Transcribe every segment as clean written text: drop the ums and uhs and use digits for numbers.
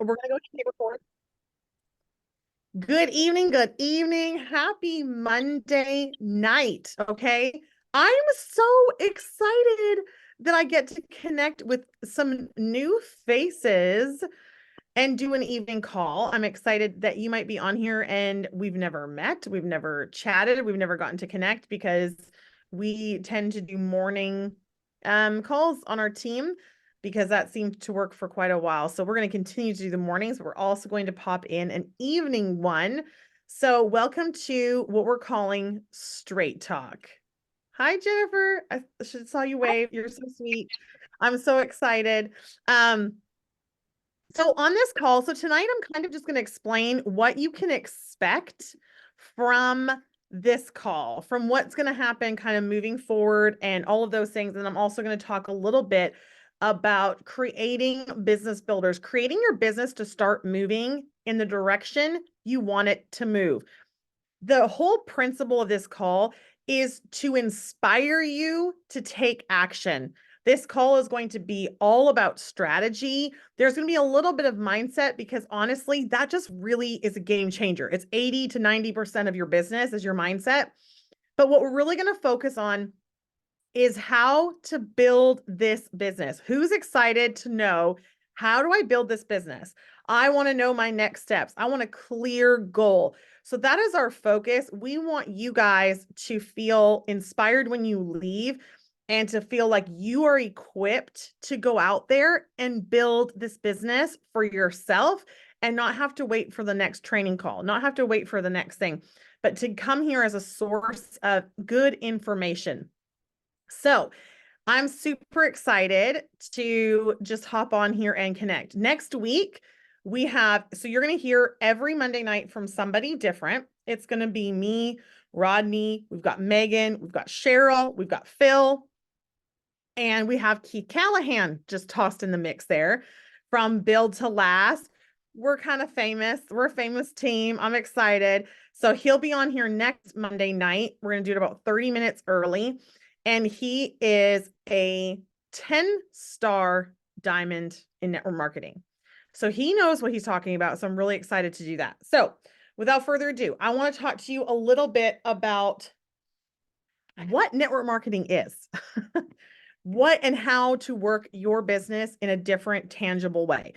We're gonna go hit record. Good evening, good evening. Happy Monday night. Okay. I'm so excited that I get to connect with some new faces and do an evening call. I'm excited that you might be on here and we've never met, we've never chatted, we've never gotten to connect because we tend to do morning calls on our team because that seemed to work for quite a while. So we're going to continue to do the mornings. We're also going to pop in an evening one. So welcome to what we're calling Straight Talk. Hi, Jennifer. I should saw you wave. You're so sweet. I'm so excited. Um, so on this call, so tonight I'm kind of just going to explain what you can expect from this call, from what's going to happen kind of moving forward and all of those things. And I'm also going to talk a little bit about creating business builders, creating your business to start moving in the direction you want it to move. The whole principle of this call is to inspire you to take action. This call is going to be all about strategy. There's going to be a little bit of mindset because honestly, that just really is a game changer. It's 80 to 90% of your business is your mindset. But what we're really going to focus on is how to build this business. Who's excited to know, how do I build this business? I want to know my next steps. I want a clear goal. So that is our focus. We want you guys to feel inspired when you leave and to feel like you are equipped to go out there and build this business for yourself and not have to wait for the next training call, not have to wait for the next thing, but to come here as a source of good information. So I'm super excited to just hop on here and connect. Next week, we have, so you're going to hear every Monday night from somebody different. It's going to be me, Rodney, we've got Megan, we've got Cheryl, we've got Phil, and we have Keith Callahan just tossed in the mix there from Build to Last. We're kind of famous. We're a famous team. I'm excited. So he'll be on here next Monday night. We're going to do it about 30 minutes early. And he is a 10-star diamond in network marketing. So he knows what he's talking about. So I'm really excited to do that. So without further ado, I want to talk to you a little bit about what network marketing is, what and how to work your business in a different, tangible way.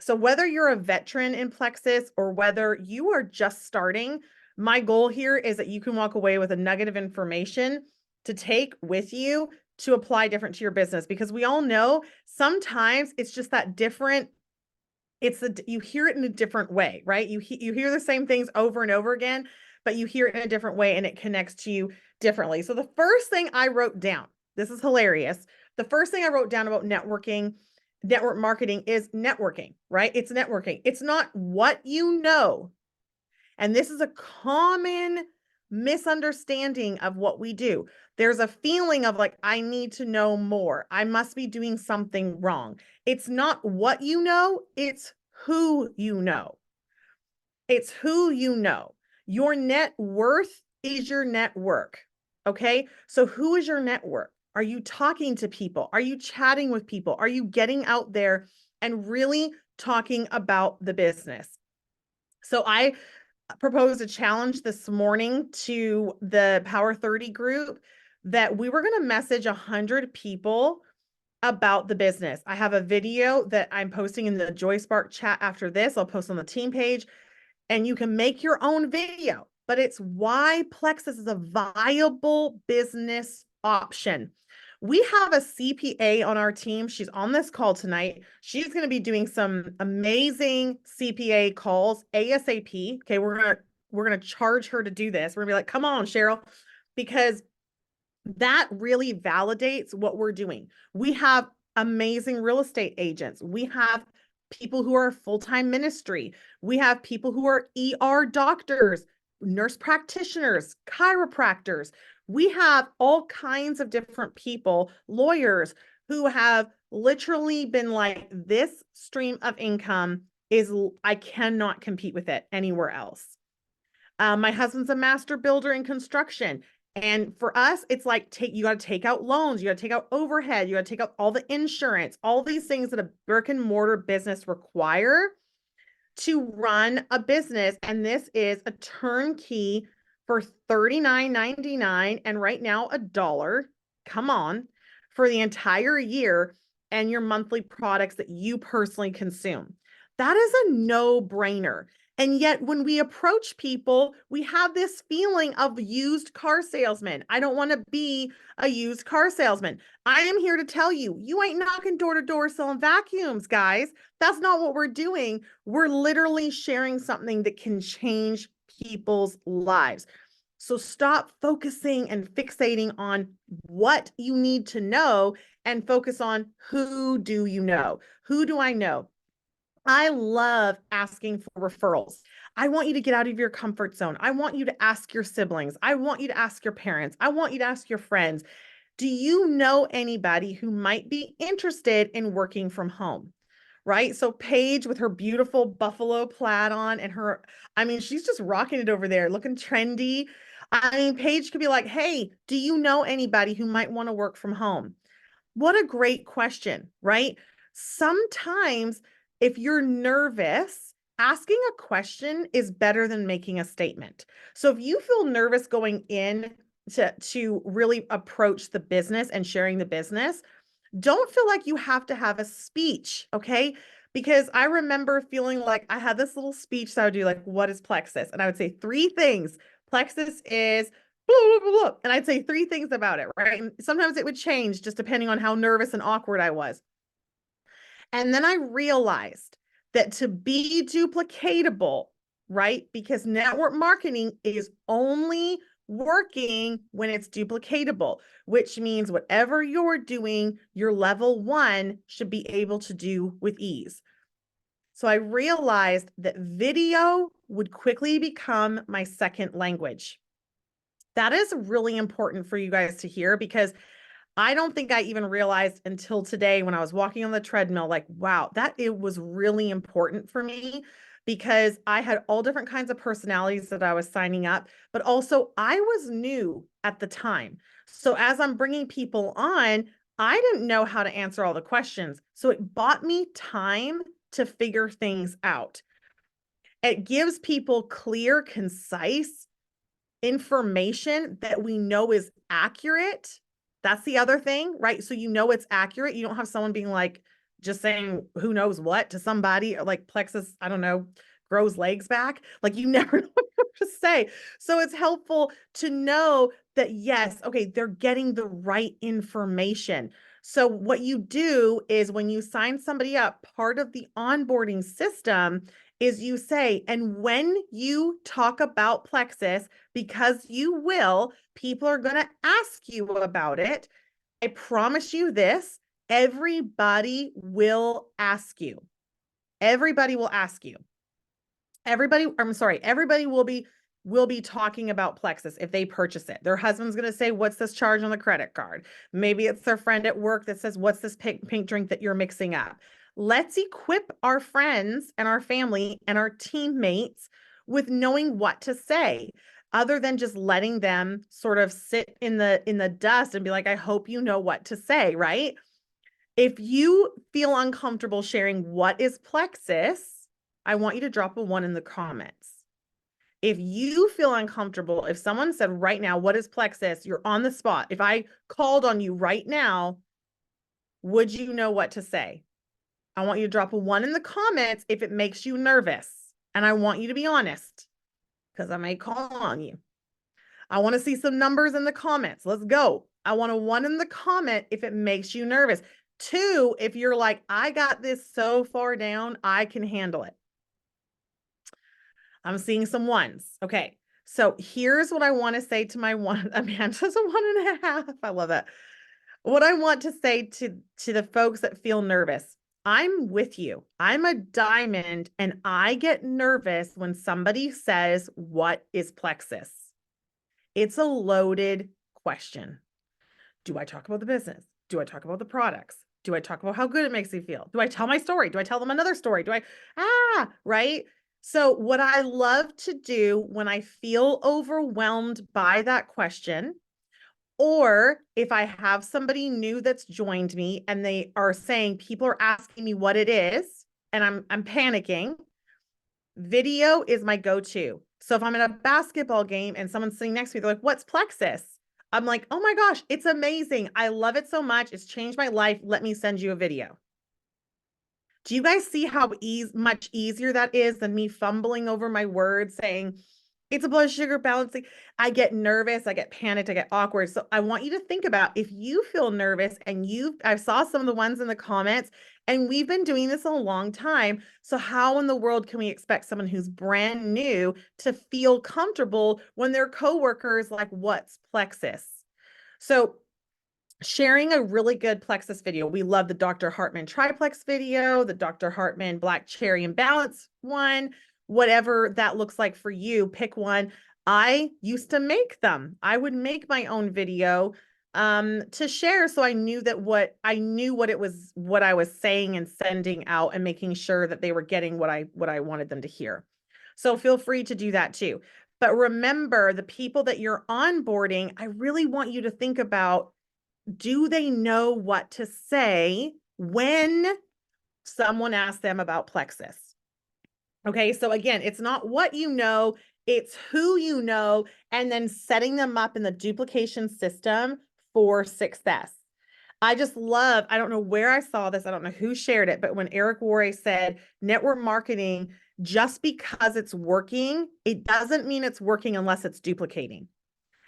So whether you're a veteran in Plexus or whether you are just starting, my goal here is that you can walk away with a nugget of information to take with you to apply different to your business, because we all know sometimes it's just that different. You hear it in a different way, right? You hear the same things over and over again, but you hear it in a different way and it connects to you differently. So the first thing I wrote down, this is hilarious. The first thing I wrote down about networking, network marketing is networking, right? It's networking. It's not what you know. And this is a common misunderstanding of what we do. There's a feeling of like, I need to know more. I must be doing something wrong. It's not what you know, it's who you know. It's who you know. Your net worth is your network. Okay. So who is your network? Are you talking to people? Are you chatting with people? Are you getting out there and really talking about the business? So I proposed a challenge this morning to the Power 30 group that we were going to message 100 people about the business. I have a video that I'm posting in the Joy Spark chat after this. I'll post on the team page and you can make your own video, but it's why Plexus is a viable business option. We have a CPA on our team. She's on this call tonight. She's going to be doing some amazing CPA calls ASAP. Okay, we're going to charge her to do this. We're going to be like, "Come on, Cheryl," because that really validates what we're doing. We have amazing real estate agents. We have people who are full-time ministry. We have people who are ER doctors, nurse practitioners, chiropractors. We have all kinds of different people, lawyers who have literally been like, this stream of income is, I cannot compete with it anywhere else. My husband's a master builder in construction. And for us, it's like, you got to take out loans, you got to take out overhead, you got to take out all the insurance, all these things that a brick and mortar business require. to run a business. And this is a turnkey for $39.99 and right now $1. Come on, for the entire year and your monthly products that you personally consume. That is a no-brainer. And yet, when we approach people, we have this feeling of used car salesman. I don't want to be a used car salesman. I am here to tell you, you ain't knocking door to door selling vacuums, guys. That's not what we're doing. We're literally sharing something that can change people's lives. So stop focusing and fixating on what you need to know and focus on who do you know? Who do I know? I love asking for referrals. I want you to get out of your comfort zone. I want you to ask your siblings. I want you to ask your parents. I want you to ask your friends. Do you know anybody who might be interested in working from home? Right? So Paige with her beautiful buffalo plaid on and her, I mean, she's just rocking it over there, looking trendy. I mean, Paige could be like, hey, do you know anybody who might want to work from home? What a great question, right? Sometimes if you're nervous, asking a question is better than making a statement. So if you feel nervous going in to really approach the business and sharing the business, don't feel like you have to have a speech, okay? Because I remember feeling like I had this little speech that I would do, like, what is plexus? And I would say 3 things. Plexus is blah, blah, blah, blah. And I'd say 3 things about it, right? And sometimes it would change just depending on how nervous and awkward I was. And then I realized that to be duplicatable, right? Because network marketing is only working when it's duplicatable, which means whatever you're doing, your level 1 should be able to do with ease. So I realized that video would quickly become my second language. That is really important for you guys to hear because I don't think I even realized until today when I was walking on the treadmill, like, wow, that it was really important for me because I had all different kinds of personalities that I was signing up, but also I was new at the time. So as I'm bringing people on, I didn't know how to answer all the questions. So it bought me time to figure things out. It gives people clear, concise information that we know is accurate. That's the other thing, right? So you know it's accurate. You don't have someone being like just saying who knows what to somebody, or like plexus, I don't know, grows legs back. Like you never know what to say. So it's helpful to know that yes, okay, they're getting the right information. So what you do is when you sign somebody up, part of the onboarding system is you say, and when you talk about plexus, because you will, people are going to ask you about it. I promise you this, everybody will ask you. Everybody will ask you. Everybody will be talking about plexus if they purchase it. Their husband's going to say, what's this charge on the credit card? Maybe it's their friend at work that says, what's this pink drink that you're mixing up? Let's equip our friends and our family and our teammates with knowing what to say, other than just letting them sort of sit in the dust and be like, I hope you know what to say, right? If you feel uncomfortable sharing what is plexus, I want you to drop a 1 in the comments. If you feel uncomfortable, if someone said right now, what is plexus? You're on the spot. If I called on you right now, would you know what to say? I want you to drop a 1 in the comments if it makes you nervous. And I want you to be honest because I may call on you. I want to see some numbers in the comments. Let's go. I want a 1 in the comment if it makes you nervous. 2, if you're like, I got this so far down, I can handle it. I'm seeing some 1s. Okay. So here's what I want to say to my one. Amanda's a 1.5. I love that. What I want to say to the folks that feel nervous, I'm with you. I'm a diamond and I get nervous when somebody says, what is plexus? It's a loaded question. Do I talk about the business? Do I talk about the products? Do I talk about how good it makes me feel? Do I tell my story? Do I tell them another story? Right? So what I love to do when I feel overwhelmed by that question, or if I have somebody new that's joined me and they are saying, people are asking me what it is, and I'm panicking, Video is my go-to. So if I'm in a basketball game and someone's sitting next to me, they're like, what's Plexus? I'm like, oh my gosh, it's amazing. I love it so much. It's changed my life. Let me send you a video. Do you guys see how much easier that is than me fumbling over my words saying, it's a blood sugar balancing? I get nervous, I get panicked, I get awkward. So I want you to think about if you feel nervous and I saw some of the ones in the comments, and we've been doing this a long time. So how in the world can we expect someone who's brand new to feel comfortable when their coworkers like, what's Plexus? So sharing a really good Plexus video. We love the Dr. Hartman triplex video, the Dr. Hartman black cherry and balance one, whatever that looks like for you, pick one. I used to make them. I would make my own video to share, so I knew that what I was saying and sending out and making sure that they were getting what I wanted them to hear. So feel free to do that too. But remember, the people that you're onboarding, I really want you to think about, do they know what to say when someone asks them about Plexus? Okay, so again, it's not what you know, it's who you know, and then setting them up in the duplication system for success. I just love, I don't know where I saw this, I don't know who shared it, but when Eric Worre said network marketing, just because it's working, it doesn't mean it's working unless it's duplicating.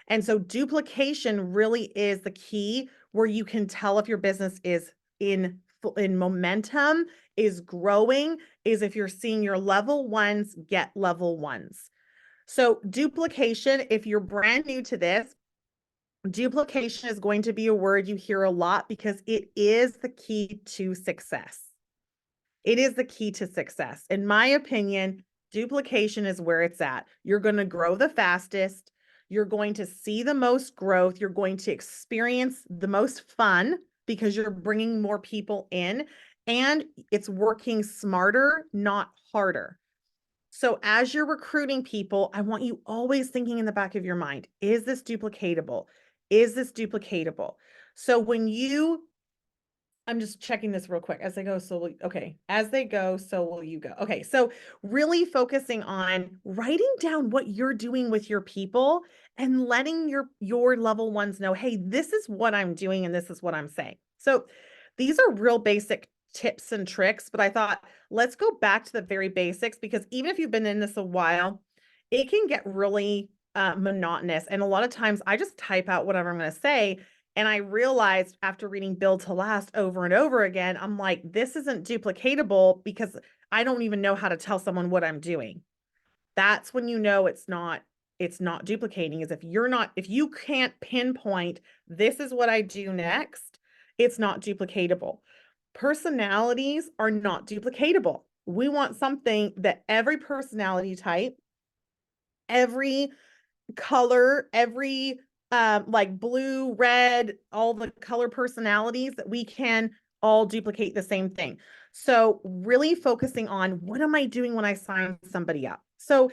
And so duplication really is the key where you can tell if your business is in momentum, is growing, is if you're seeing your level ones get level ones. So duplication, if you're brand new to this, duplication is going to be a word you hear a lot because it is the key to success. It is the key to success. In my opinion, duplication is where it's at. You're going to grow the fastest. You're going to see the most growth. You're going to experience the most fun because you're bringing more people in, and it's working smarter, not harder. So as you're recruiting people, I want you always thinking in the back of your mind, is this duplicatable? Is this duplicatable? So when you I'm just checking this real quick. As they go, so will, okay. As they go, so will you go. Okay, so really focusing on writing down what you're doing with your people and letting your level ones know, hey, this is what I'm doing and this is what I'm saying. So these are real basic tips and tricks, but I thought let's go back to the very basics, because even if you've been in this a while, it can get really monotonous. And a lot of times I just type out whatever I'm going to say. And I realized after reading Build to Last over and over again, I'm like, this isn't duplicatable because I don't even know how to tell someone what I'm doing. That's when you know it's not duplicating, is if you can't pinpoint, this is what I do next, it's not duplicatable. Personalities are not duplicatable. We want something that every personality type, every color, every like blue, red, all the color personalities, that we can all duplicate the same thing. So really focusing on, what am I doing when I sign somebody up? So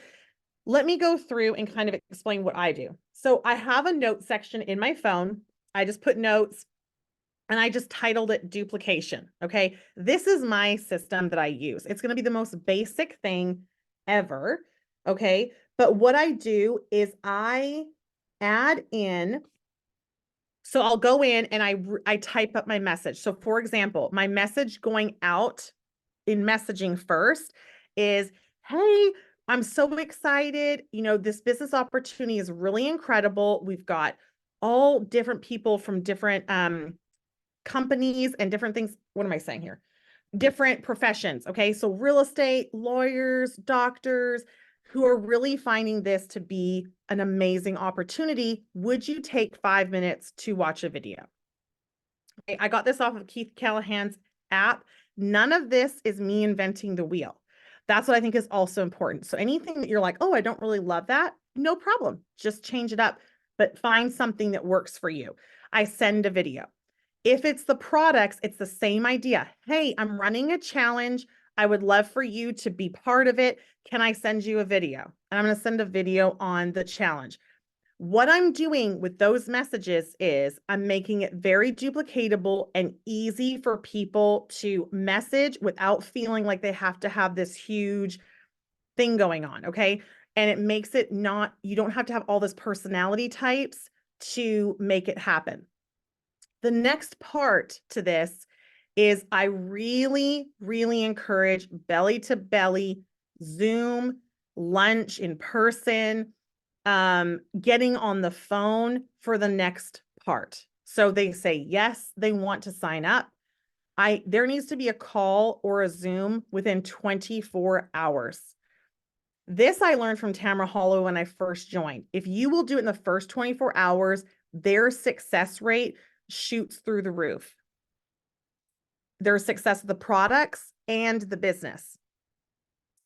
let me go through and kind of explain what I do. So I have a note section in my phone. I just put notes and I just titled it duplication. Okay. This is my system that I use. It's going to be the most basic thing ever. Okay. But what I do is I add in, so I'll go in and I type up my message. So for example, my message going out in messaging first is, hey, I'm so excited. You know, this business opportunity is really incredible. We've got all different people from different companies and different things. What am I saying here? Different professions. Okay. So real estate, lawyers, doctors, who are really finding this to be an amazing opportunity. Would you take 5 minutes to watch a video? Okay, I got this off of Keith Callahan's app. None of this is me inventing the wheel. That's what I think is also important. So anything that you're like, oh, I don't really love that, no problem. Just change it up, but find something that works for you. I send a video. If it's the products, it's the same idea. Hey, I'm running a challenge. I would love for you to be part of it. Can I send you a video? And I'm going to send a video on the challenge. What I'm doing with those messages is I'm making it very duplicatable and easy for people to message without feeling like they have to have this huge thing going on, okay? And it makes it not, you don't have to have all this personality types to make it happen. The next part to this is I really, really encourage belly to belly, Zoom, lunch in person, getting on the phone for the next part. So they say, yes, they want to sign up. There needs to be a call or a Zoom within 24 hours. This I learned from Tamara Hollow when I first joined. If you will do it in the first 24 hours, their success rate shoots through the roof. Their success of the products and the business.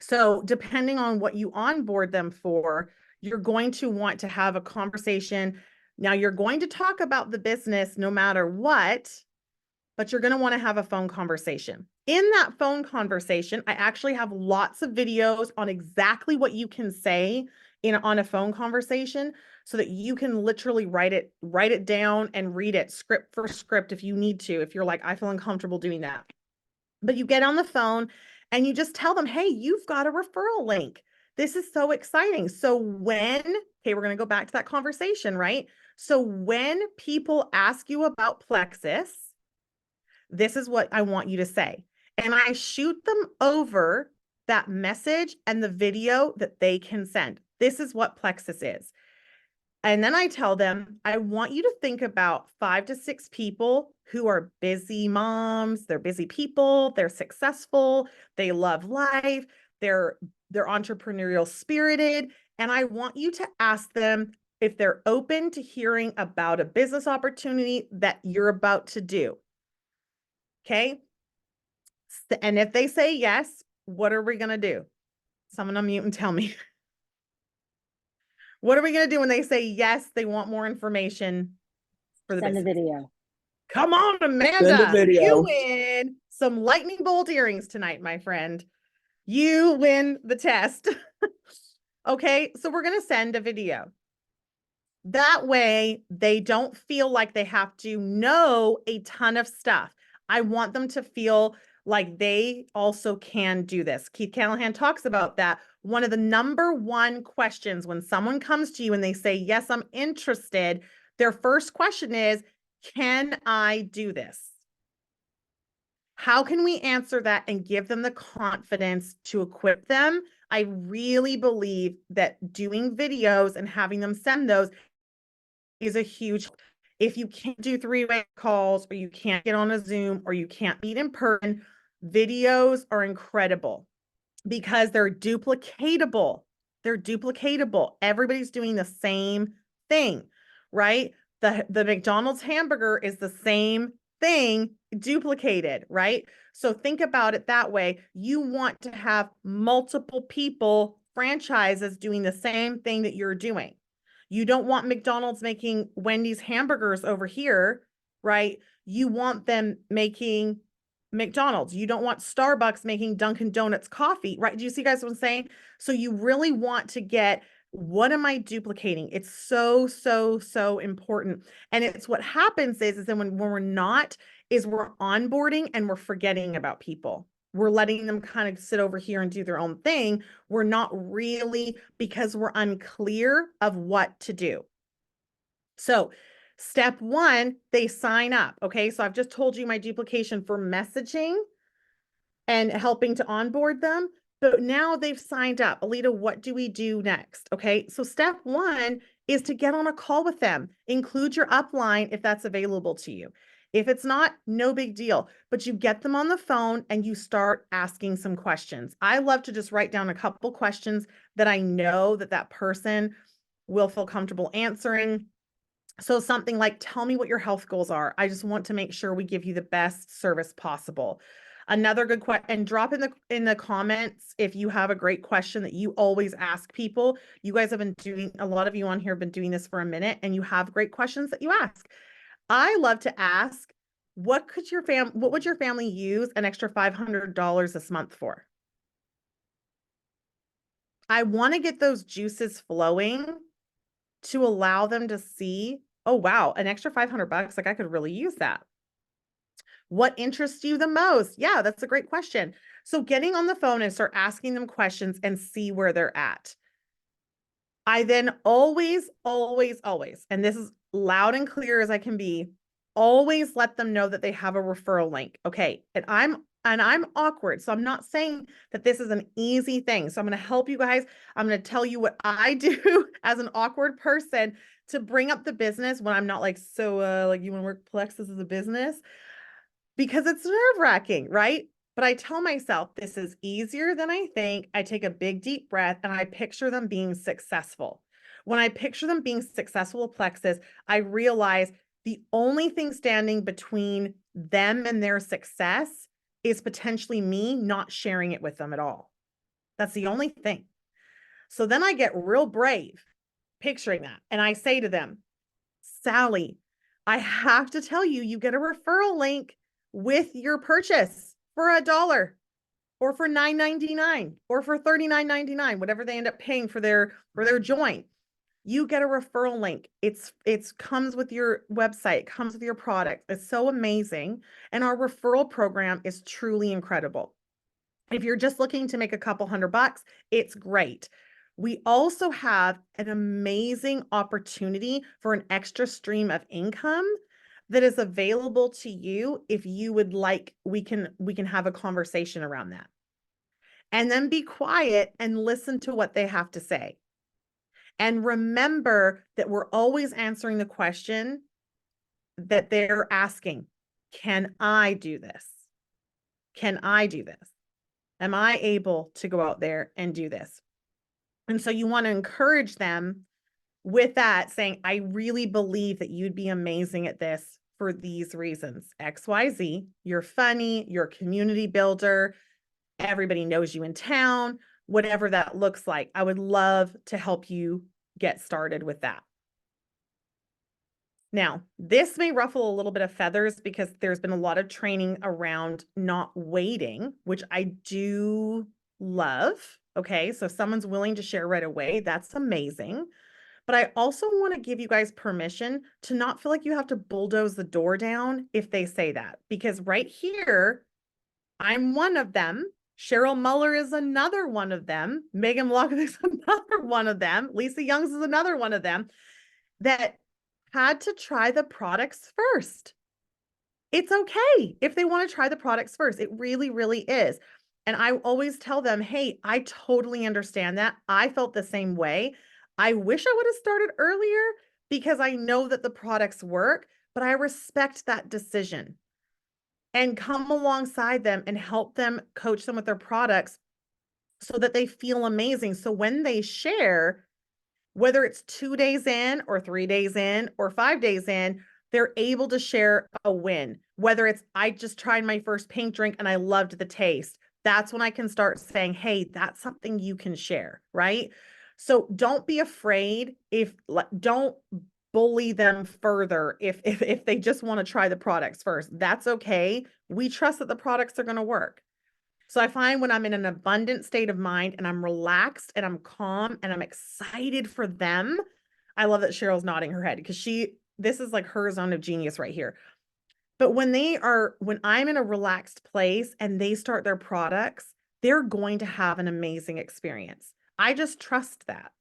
So depending on what you onboard them for, you're going to want to have a conversation. Now you're going to talk about the business no matter what, but you're going to want to have a phone conversation. In that phone conversation, I actually have lots of videos on exactly what you can say on a phone conversation so that you can literally write it down and read it script for script if you need to, if you're like, I feel uncomfortable doing that. But you get on the phone and you just tell them, hey, you've got a referral link. This is so exciting. So okay, we're going to go back to that conversation, right? So when people ask you about Plexus, this is what I want you to say. And I shoot them over that message and the video that they can send. This is what Plexus is. And then I tell them, I want you to think about 5 to 6 people who are busy moms, they're busy people, they're successful, they love life, they're entrepreneurial spirited, and I want you to ask them if they're open to hearing about a business opportunity that you're about to do. Okay? And if they say yes, what are we going to do? Someone unmute and tell me. What are we going to do when they say yes, they want more information for the Send business? a video. Come on, Amanda. Send a video. You win some lightning bolt earrings tonight, my friend. You win the test. Okay, so we're going to send a video. That way, they don't feel like they have to know a ton of stuff. I want them to feel like they also can do this. Keith Callahan talks about that. One of the number one questions when someone comes to you and they say, yes, I'm interested, their first question is, can I do this? How can we answer that and give them the confidence to equip them? I really believe that doing videos and having them send those is a huge, if you can't do 3-way calls or you can't get on a Zoom or you can't meet in person, videos are incredible because they're duplicatable. They're duplicatable. Everybody's doing the same thing, right? The McDonald's hamburger is the same thing duplicated, right? So think about it that way. You want to have multiple people, franchises doing the same thing that you're doing. You don't want McDonald's making Wendy's hamburgers over here, right? You want them making McDonald's. You don't want Starbucks making Dunkin' Donuts coffee, right? Do you see guys what I'm saying? So you really want to get, what am I duplicating? It's so, so, so important. And it's what happens is then when we're not, is we're onboarding and we're forgetting about people. We're letting them kind of sit over here and do their own thing. We're not really, because we're unclear of what to do. So step 1, they sign up. Okay, so I've just told you my duplication for messaging and helping to onboard them, but now they've signed up. Alita, what do we do next? Okay, so step 1 is to get on a call with them. Include your upline if that's available to you. If it's not, no big deal, but you get them on the phone and you start asking some questions. I love to just write down a couple questions that I know that person will feel comfortable answering. So something like, tell me what your health goals are. I just want to make sure we give you the best service possible. Another good question, and drop in the comments if you have a great question that you always ask people. You guys have been doing, a lot of you on here have been doing this for a minute and you have great questions that you ask. I love to ask, what would your family use an extra $500 this month for? I want to get those juices flowing to allow them to see, oh, wow, an extra $500, like I could really use that. What interests you the most? Yeah, that's a great question. So getting on the phone and start asking them questions and see where they're at. I then always, and this is loud and clear as I can be, always let them know that they have a referral link. Okay. And I'm awkward. So I'm not saying that this is an easy thing. So I'm going to help you guys. I'm going to tell you what I do as an awkward person to bring up the business when I'm not like, so like you want to work Plexus as a business? Because it's nerve-wracking, right? But I tell myself this is easier than I think. I take a big deep breath and I picture them being successful. When I picture them being successful with Plexus, I realize the only thing standing between them and their success is potentially me not sharing it with them at all. That's the only thing. So then I get real brave picturing that. And I say to them, Sally, I have to tell you, you get a referral link with your purchase for $1 or for $9.99 or for $39.99, whatever they end up paying for their joint. You get a referral link. It's comes with your website, comes with your product. It's so amazing. And our referral program is truly incredible. If you're just looking to make a couple $100, it's great. We also have an amazing opportunity for an extra stream of income that is available to you if you would like. We can have a conversation around that. And then be quiet and listen to what they have to say. And remember that we're always answering the question that they're asking. Can I do this? Can I do this? Am I able to go out there and do this? And so you want to encourage them with that, saying, I really believe that you'd be amazing at this for these reasons. XYZ, you're funny, you're a community builder, everybody knows you in town, whatever that looks like. I would love to help you get started with that. Now, this may ruffle a little bit of feathers because there's been a lot of training around not waiting, which I do love. Okay, so if someone's willing to share right away, that's amazing. But I also want to give you guys permission to not feel like you have to bulldoze the door down if they say that, because right here, I'm one of them. Cheryl Muller is another one of them. Megan Lock is another one of them. Lisa Youngs is another one of them that had to try the products first. It's okay if they want to try the products first. It really, really is. And I always tell them, hey, I totally understand that. I felt the same way. I wish I would have started earlier because I know that the products work, but I respect that decision and come alongside them and help them, coach them with their products so that they feel amazing. So when they share, whether it's 2 days in or 3 days in or 5 days in, they're able to share a win. Whether it's, I just tried my first pink drink and I loved the taste. That's when I can start saying, hey, that's something you can share, right? So don't be afraid don't bully them further if they just want to try the products first. That's okay. We trust that the products are going to work. So I find when I'm in an abundant state of mind and I'm relaxed and I'm calm and I'm excited for them, I love that Cheryl's nodding her head because this is like her zone of genius right here. But when I'm in a relaxed place and they start their products, they're going to have an amazing experience. I just trust that.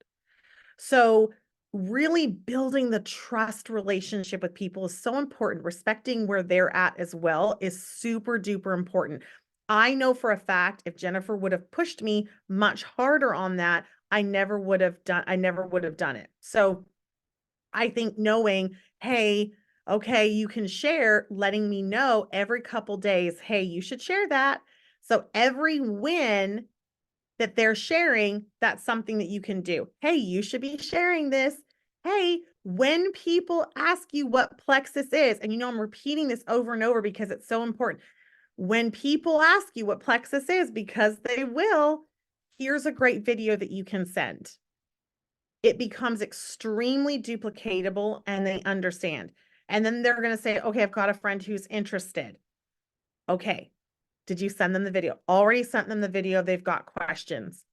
So really building the trust relationship with people is so important. Respecting where they're at as well is super duper important. I know for a fact if Jennifer would have pushed me much harder on that, I never would have done it. So I think knowing, hey, okay, you can share, letting me know every couple days, hey, you should share that. So every win that they're sharing, that's something that you can do. Hey, you should be sharing this. Hey, when people ask you what Plexus is, and I'm repeating this over and over because it's so important. When people ask you what Plexus is, because they will, here's a great video that you can send. It becomes extremely duplicatable and they understand. And then they're going to say, okay, I've got a friend who's interested. Okay. Did you send them the video? Already sent them the video. They've got questions.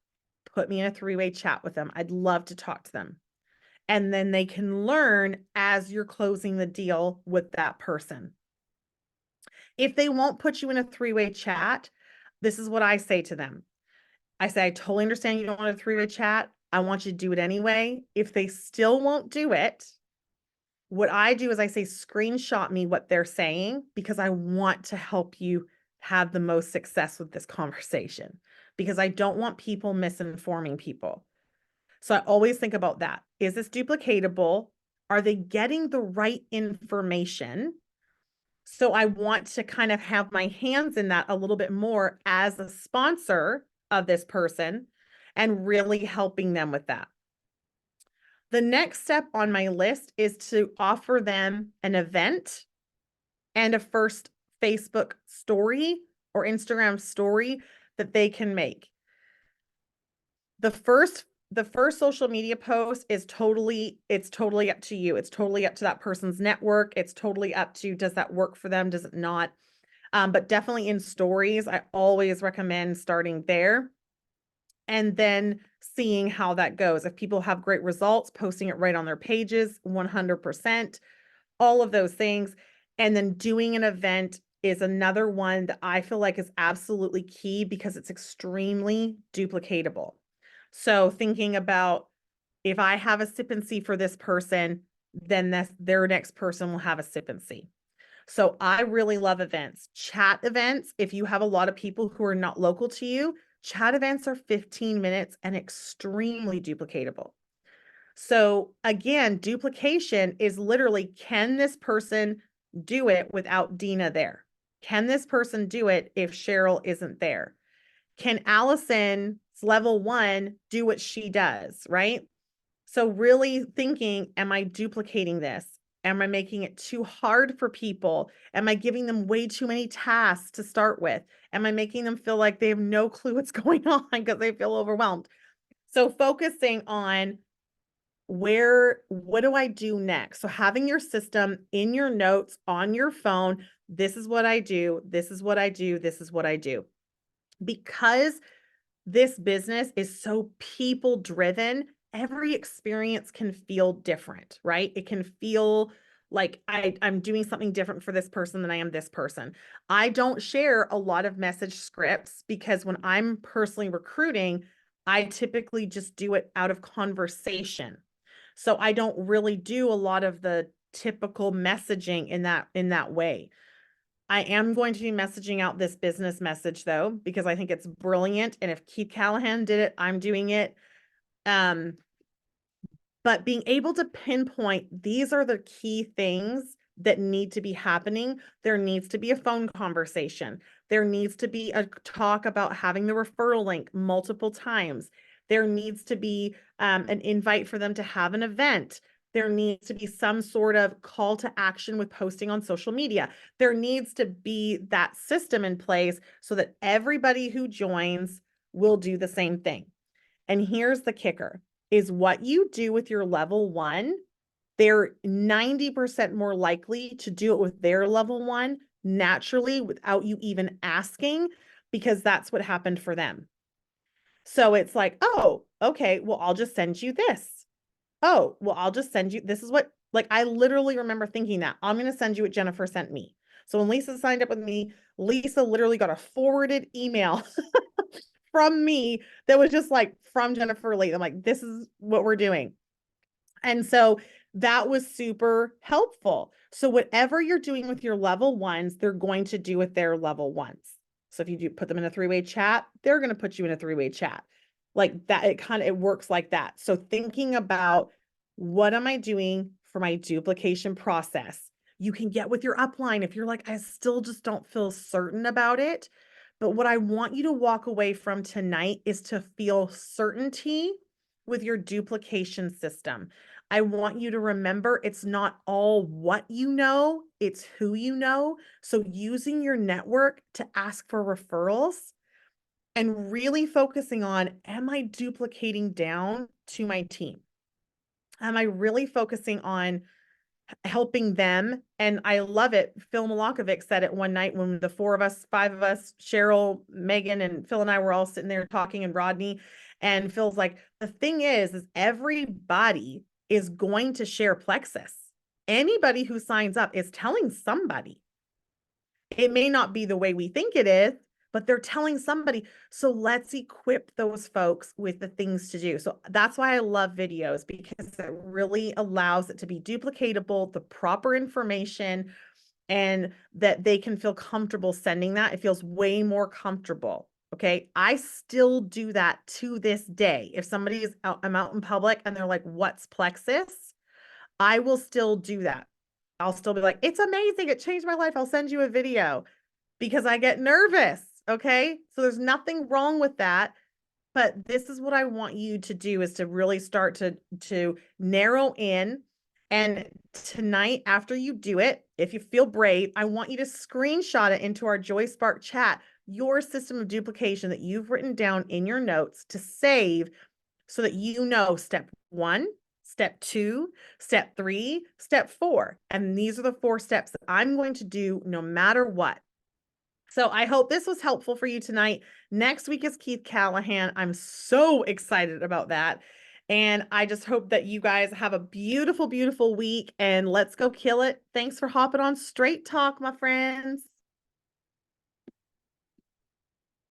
Put me in a 3-way chat with them. I'd love to talk to them. And then they can learn as you're closing the deal with that person. If they won't put you in a 3-way chat, This is what I say to them. I say, I totally understand you don't want a three-way chat. I want you to do it anyway. If they still won't do it, what I do is I say, screenshot me what they're saying because I want to help you have the most success with this conversation because I don't want people misinforming people. So I always think about that. Is this duplicatable? Are they getting the right information? So I want to kind of have my hands in that a little bit more as a sponsor of this person and really helping them with that. The next step on my list is to offer them an event and a first Facebook story or Instagram story that they can make. The first social media post is totally up to you. It's totally up to that person's network. It's totally up to, does that work for them? Does it not? But definitely in stories, I always recommend starting there and then seeing how that goes. If people have great results, posting it right on their pages, 100%, all of those things. And then doing an event is another one that I feel like is absolutely key because it's extremely duplicatable. So thinking about, if I have a sip and see for this person, then their next person will have a sip and see. So I really love events. Chat events, if you have a lot of people who are not local to you, chat events are 15 minutes and extremely duplicatable. So again, duplication is literally, can this person do it without Dina there? Can this person do it if Cheryl isn't there? Can Allison's level 1 do what she does, right? So really thinking, am I duplicating this? Am I making it too hard for people? Am I giving them way too many tasks to start with? Am I making them feel like they have no clue what's going on because they feel overwhelmed? So focusing on what do I do next? So having your system in your notes on your phone, this is what I do, this is what I do, this is what I do. Because this business is so people driven, every experience can feel different, right? It can feel like I'm doing something different for this person than I am this person. I don't share a lot of message scripts because when I'm personally recruiting, I typically just do it out of conversation. So I don't really do a lot of the typical messaging in that way. I am going to be messaging out this business message though, because I think it's brilliant. And if Keith Callahan did it, I'm doing it. But being able to pinpoint, these are the key things that need to be happening. There needs to be a phone conversation. There needs to be a talk about having the referral link multiple times. There needs to be an invite for them to have an event. There needs to be some sort of call to action with posting on social media. There needs to be that system in place so that everybody who joins will do the same thing. And here's the kicker, is what you do with your level 1, they're 90% more likely to do it with their level 1 naturally without you even asking, because that's what happened for them. So it's like, oh, okay, well, I'll just send you this. Oh, well, I'll just send you, this is what, like, I literally remember thinking that I'm going to send you what Jennifer sent me. So when Lisa signed up with me, Lisa literally got a forwarded email from me that was just like, from Jennifer Lee. I'm like, this is what we're doing. And so that was super helpful. So whatever you're doing with your level 1s, they're going to do with their level 1s. So if you do put them in a 3-way chat, they're going to put you in a 3-way chat. Like that, it works like that. So thinking about, what am I doing for my duplication process? You can get with your upline if you're like, I still just don't feel certain about it. But what I want you to walk away from tonight is to feel certainty with your duplication system. I want you to remember, it's not all what you know, it's who you know. So using your network to ask for referrals and really focusing on, am I duplicating down to my team? Am I really focusing on helping them? And I love it. Phil Malakovic said it one night when the 4 of us, 5 of us, Cheryl, Megan, and Phil and I were all sitting there talking, and Rodney, and Phil's like, the thing is everybody is going to share Plexus. Anybody who signs up is telling somebody. It may not be the way we think it is, but they're telling somebody. So let's equip those folks with the things to do. So that's why I love videos, because it really allows it to be duplicatable, the proper information, and that they can feel comfortable sending that. It feels way more comfortable. Okay. I still do that to this day. If somebody is out, I'm out in public and they're like, what's Plexus? I will still do that. I'll still be like, it's amazing. It changed my life. I'll send you a video because I get nervous. Okay. So there's nothing wrong with that. But this is what I want you to do, is to really start to narrow in. And tonight, after you do it, if you feel brave, I want you to screenshot it into our Joy Spark chat, your system of duplication that you've written down in your notes to save, so that you know step 1, step 2, step 3, step 4. And these are the 4 steps that I'm going to do no matter what. So I hope this was helpful for you tonight. Next week is Keith Callahan. I'm so excited about that. And I just hope that you guys have a beautiful, beautiful week, and let's go kill it. Thanks for hopping on Straight Talk, my friends.